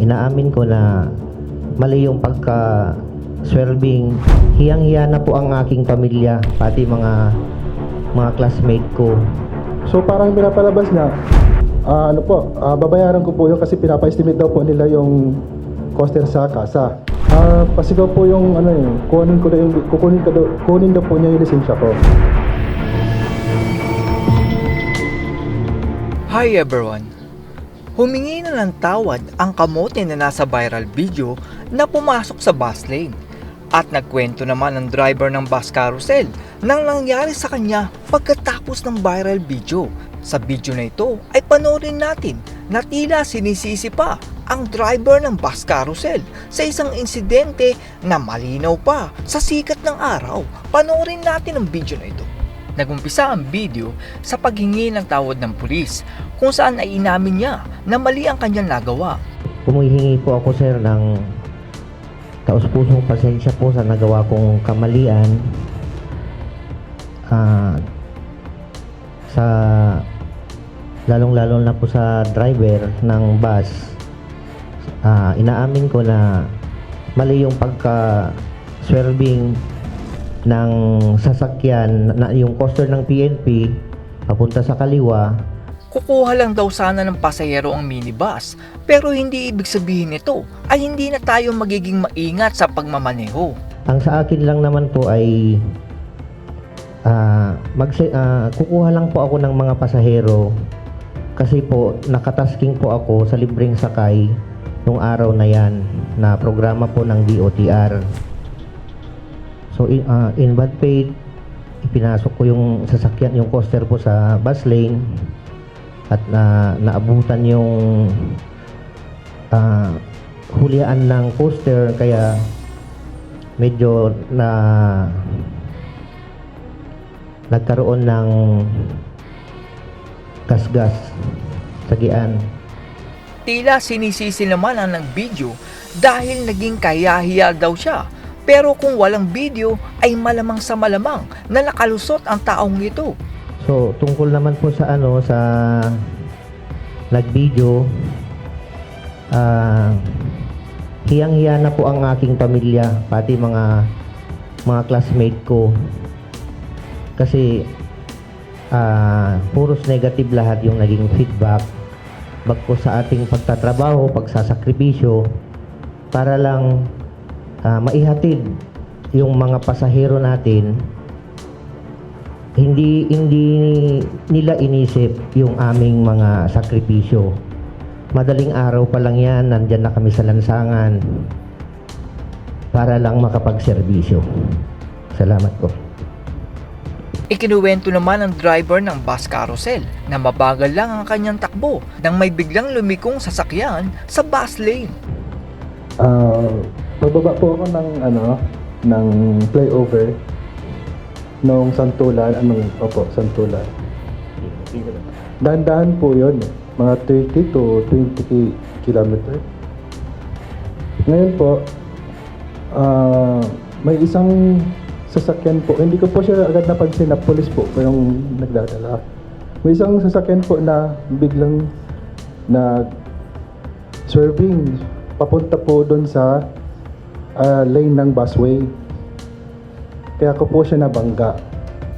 Inaamin ko na mali yung pagka-swerving. Hiyang-hiya na po ang aking pamilya, pati mga classmate ko. So parang pinapalabas niya, babayaran ko po yun kasi pinapa-estimate daw po nila yung coaster sa kasa. Pasigaw po yung kunin daw po niya yung lisensya ko. Hi everyone! Humingi na ng tawad ang kamote na nasa viral video na pumasok sa bus lane. At nagkwento naman ang driver ng bus carousel nang nangyari sa kanya pagkatapos ng viral video. Sa video na ito ay panoorin natin na tila sinisisi pa ang driver ng bus carousel sa isang insidente na malinaw pa sa sikat ng araw. Panoorin natin ang video na ito. Nagumpisa ang video sa paghingi ng tawad ng pulis kung saan ay inamin niya na mali ang kanyang nagawa. Humihingi po ako, sir, ng taus-pusong pasensya po sa nagawa kong kamalian. Lalong-lalo na po sa driver ng bus. Inaamin ko na mali yung pagka-swerving ng sasakyan na yung coaster ng PNP papunta sa kaliwa. Kukuha lang daw sana ng pasahero ang minibus, pero hindi ibig sabihin nito ay hindi na tayo magiging maingat sa pagmamaneho. Ang sa akin lang naman po ay kukuha lang po ako ng mga pasahero kasi po nakatasking po ako sa libreng sakay nung araw na yan na programa po ng DOTR. So in bad faith, ipinasok ko yung sasakyan, yung coaster po sa bus lane at naabutan yung hulian ng coaster kaya medyo nagkaroon ng gasgas sa gian. Tila sinisisi naman ang nag-video dahil naging kahiyahiya daw siya. Pero kung walang video ay malamang sa malamang na nakalusot ang taong ito. So tungkol naman po sa sa nag-video, hiyang-hiya na po ang aking pamilya, pati mga classmate ko. Kasi puros negative lahat yung naging feedback bagko sa ating pagtatrabaho, pagsasakripisyo para lang maihatid yung mga pasahero natin. Hindi nila inisip yung aming mga sakripisyo. Madaling araw pa lang yan, nandyan na kami sa lansangan para lang makapagserbisyo. Salamat po. Ikinuwento naman ng driver ng bus carousel na mabagal lang ang kanyang takbo nang may biglang lumikong sasakyan sa bus lane. Pagbaba po ako ng flyover nung Santulan, Santulan. Dahan-dahan po yun, mga 30 to 20 kilometer. Ngayon po, may isang sasakyan po, hindi ko po siya agad napansin na police po yung nagdadala. May isang sasakyan po na biglang swerving papunta po doon sa lane ng busway. Kaya ko po siya nabangga.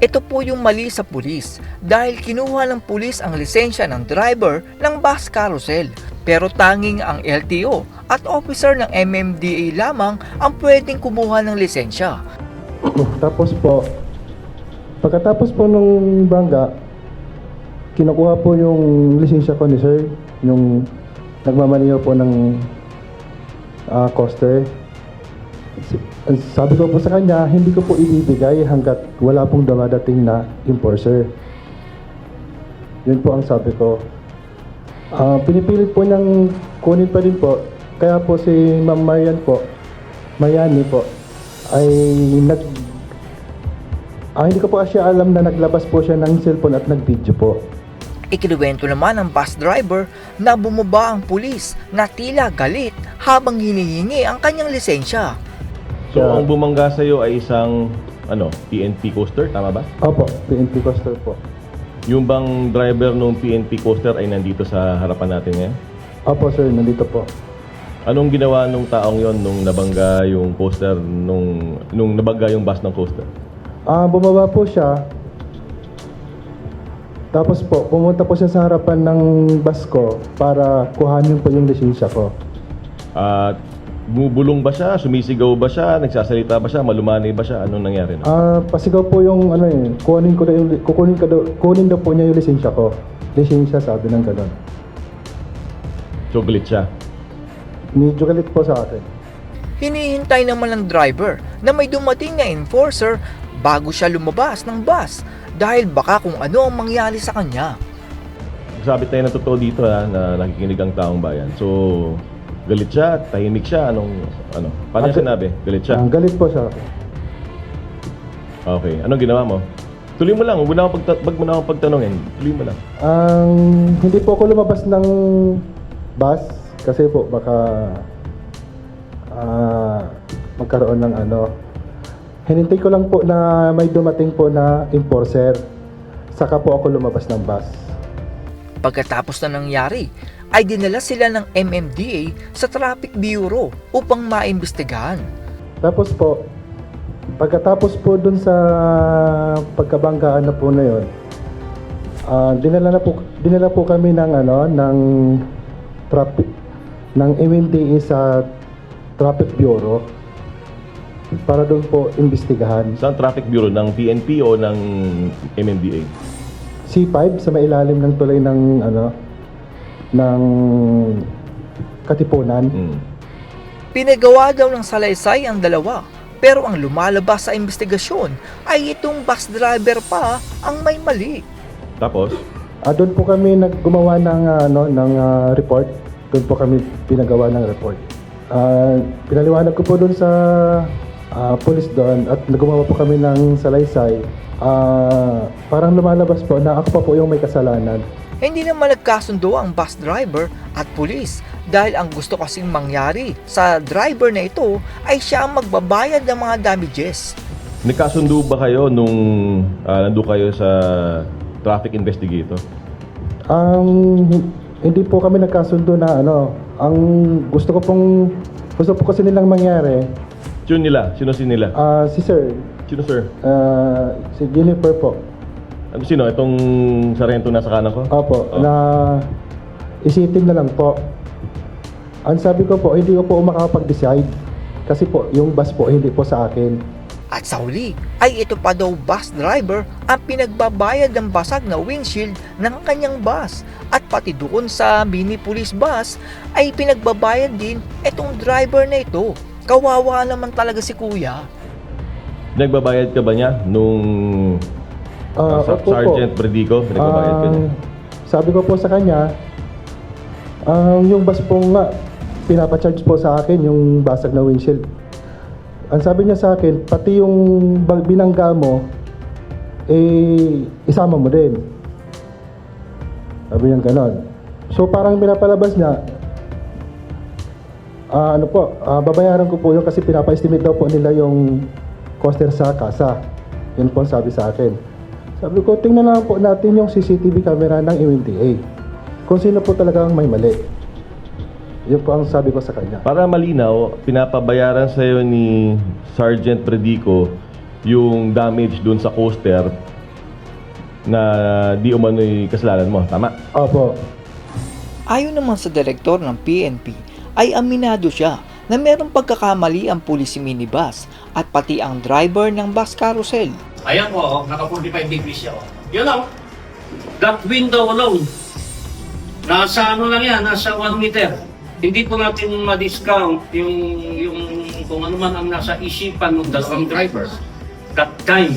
Ito po yung mali sa pulis dahil kinuha ng pulis ang lisensya ng driver ng bus carousel. Pero tanging ang LTO at officer ng MMDA lamang ang pwedeng kumuha ng lisensya. Tapos po, pagkatapos po nung bangga, kinukuha po yung lisensya ko ni sir, yung nagmamaneho po ng coaster. Sabi ko po sa kanya, hindi ko po ibibigay hanggat wala pong dumadating na enforcer. Yun po ang sabi ko. Pinipilit po niyang kunin pa rin po. Kaya po si Ma'am Mayani po, ay hindi ko po siya alam na naglabas po siya ng cellphone at nag-video po. Ikinuwento naman ng bus driver na bumaba ang pulis na tila galit habang hinihingi ang kanyang lisensya. So, ang bumangga sa'yo ay isang PNP coaster, tama ba? Opo, PNP coaster po. Yung bang driver ng PNP coaster ay nandito sa harapan natin ngayon? Opo sir, nandito po. Anong ginawa nung taong yon nung nabangga yung coaster, nung nabangga yung bus ng coaster? Bumaba po siya. Tapos po, pumunta po siya sa harapan ng bus ko para kuhanin po yung lisensya ko. At bumubulong ba siya? Sumisigaw ba siya? Nagsasalita ba siya? Malumanay ba siya? Anong nangyari? Pasigaw po yung kunin daw po niya yung lisensya ko. Lisensya, sabi ng gano'n. So, galit siya. Medyo galit po sa akin. Hinihintay naman ng driver na may dumating na enforcer bago siya lumabas ng bus dahil baka kung ano ang mangyari sa kanya. Sabi tayo na totoo dito na nakikinig ang taong bayan. So, galit siya, tahimik siya, paano niya sinabi? Galit siya? Galit po sa akin. Okay, anong ginawa mo? Tuloy mo lang, wag mo na akong pagtanungin. Tuloy mo lang. Hindi po ako lumabas ng bus kasi po baka magkaroon ng Hinintay ko lang po na may dumating po na enforcer. Saka po ako lumabas ng bus. Pagkatapos na nangyari, ay dinala sila ng MMDA sa Traffic Bureau upang maimbestigahan. Tapos po, pagkatapos po dun sa pagkabanggaan na po na yun, dinala po kami ng traffic ng MMDA sa Traffic Bureau para doon po imbestigahan. Saan Traffic Bureau? Ng PNP o ng MMDA? C5 sa mailalim ng tulay ng ng Katipunan. Pinagawa daw ng salaysay ang dalawa, pero ang lumalabas sa investigasyon ay itong bus driver pa ang may mali. Tapos? Doon po kami gumawa ng report. Doon po kami pinagawa ng report. Pinaliwanag ko po doon sa police doon at gumawa po kami ng salaysay. Parang lumalabas po na ako pa po yung may kasalanan. Hindi naman nagkasundo ang bus driver at pulis dahil ang gusto kasing mangyari sa driver na ito ay siya ang magbabayad ng mga damages. Nagkasundo ba kayo nung nandun kayo sa traffic investigator? Hindi po kami nagkasundo na ang gusto po kasi nilang mangyari. Sino nila? Sino nila? Si Sir. Sino sir? Si Jennifer po. Sino? Itong sarento nasa kanan ko? Opo, na isitin na lang po. Ang sabi ko po, hindi ko po makakapag-decide. Kasi po, yung bus po, hindi po sa akin. At sa huli, ay ito pa daw bus driver ang pinagbabayad ng basag na windshield ng kanyang bus. At pati doon sa mini police bus, ay pinagbabayad din itong driver na ito. Kawawa naman talaga si kuya. Nagbabayad ka ba niya nung Opo Sergeant po. Bredico? Nagbabayad ka niya? Sabi ko po sa kanya, yung bus po nga, pinapacharge po sa akin yung basag na windshield. Ang sabi niya sa akin, pati yung binangga mo, isama mo din. Sabi niya ganon. So parang pinapalabas niya, babayaran ko po yun kasi pinapa-estimate daw po nila yung coaster sa kasa. Yun po ang sabi sa akin. Sabi ko, tingnan lang po natin yung CCTV camera ng MMDA. Kung sino po talaga ang may mali. Yun po ang sabi ko sa kanya. Para malinaw, pinapabayaran sa'yo ni Sergeant Bredico yung damage dun sa coaster na di umano'y kasalanan mo. Tama? Opo. Ayon naman sa direktor ng PNP, ay aminado siya na merong pagkakamali ang police minibus at pati ang driver ng bus carousel. Ayan po, naka 45 degrees siya. Yun lang. That window alone, nasa lang yan, nasa 1 meter. Hindi po natin ma-discount yung kung ano man ang nasa isipan ng dalawang drivers that time.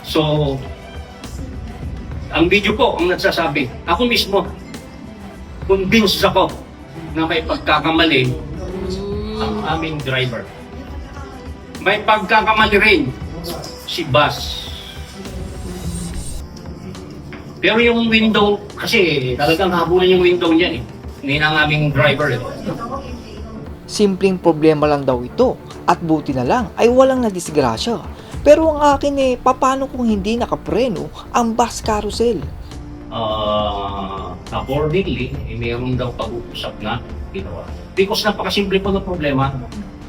So, ang video po ang nagsasabi. Ako mismo, convinced ako na may pagkakamali ang aming driver. May pagkakamali rin si bus. Pero yung window, kasi talagang habulan yung window niya eh. Hindi na ang aming driver eh. Simpleng problema lang daw ito at buti na lang ay walang nadisgrasya. Pero ang akin paano kung hindi nakapreno ang bus carousel? accordingly, mayroon daw pag-uusap na ginawa. Because napakasimple po ng problema.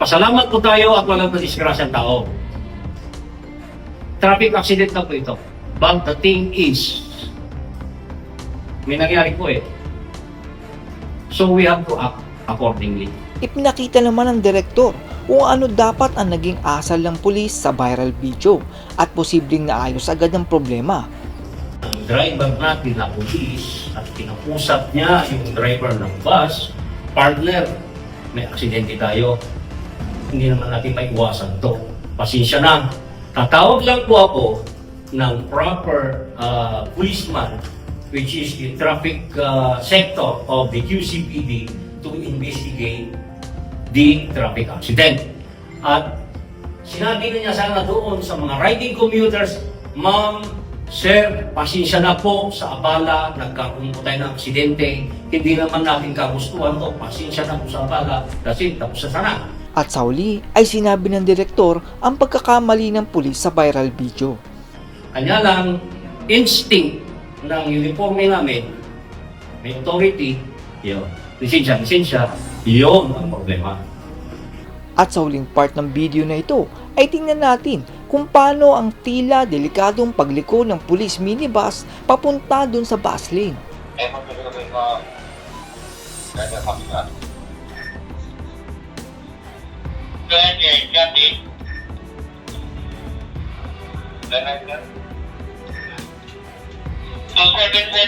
Pasalamat po tayo at walang nadisgrasyang tao. Traffic accident na po ito. But the thing is, may nangyari po eh. So we have to act accordingly. Ipinakita naman ng direktor kung ano dapat ang naging asal ng pulis sa viral video at posibleng naayos agad ang problema. Ang driver natin na pulis at kinapusap niya yung driver ng bus, partner, may aksidente tayo. Hindi naman natin maiwasan to. Pasensya na. Tatawag lang po ako ng proper policeman, which is the traffic sector of the QCPD, to investigate the traffic accident. At sinabi na niya sana doon sa mga riding commuters, Ma'am, Sir, pasensya na po sa abala, nagkaroon po tayo ng aksidente, hindi naman natin kagustuhan to, pasensya na po sa abala, kasi tapos na sana. At sa huli ay sinabi ng direktor ang pagkakamali ng pulis sa viral video. Kanya lang, instinct ng uniforme namin, may authority, yun, lisensya, yun ang problema. At sa huling part ng video na ito ay tingnan natin kung paano ang tila delikadong pagliko ng police minibus papunta dun sa bus lane.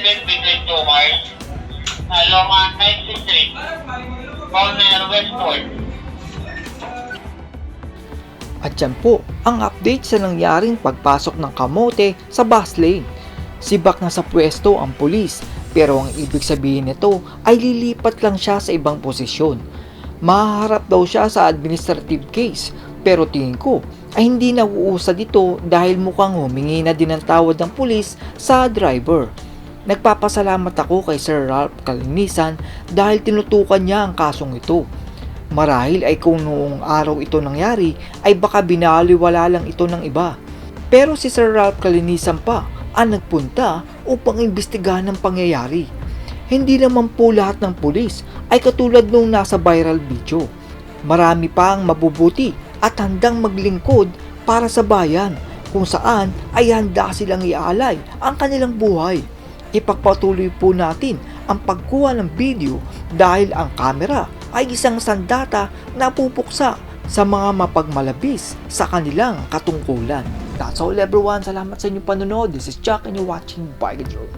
Between 2 miles along 9th Street, corner westward. At yan po ang update sa nangyaring pagpasok ng kamote sa bus lane. Sibak na sa pwesto ang pulis pero ang ibig sabihin nito ay lilipat lang siya sa ibang posisyon. Mahaharap daw siya sa administrative case pero tingin ko ay hindi nauusad ito dahil mukhang humingi na din ng tawad ng pulis sa driver. Nagpapasalamat ako kay Sir Ralph Calinisan dahil tinutukan niya ang kasong ito. Marahil ay kung noong araw ito nangyari ay baka binaliwala lang ito ng iba. Pero si Sir Ralph Calinisan pa ang nagpunta upang imbestigahan ang pangyayari. Hindi naman po lahat ng pulis ay katulad nung nasa viral video. Marami pa ang mabubuti at handang maglingkod para sa bayan kung saan ay handa silang iaalay ang kanilang buhay. Ipagpatuloy po natin ang pagkuha ng video dahil ang kamera ay isang sandata na pupuksa sa mga mapagmalabis sa kanilang katungkulan. That's all everyone. Salamat sa inyong panonood. This is Chuck and you're watching Bike Drone.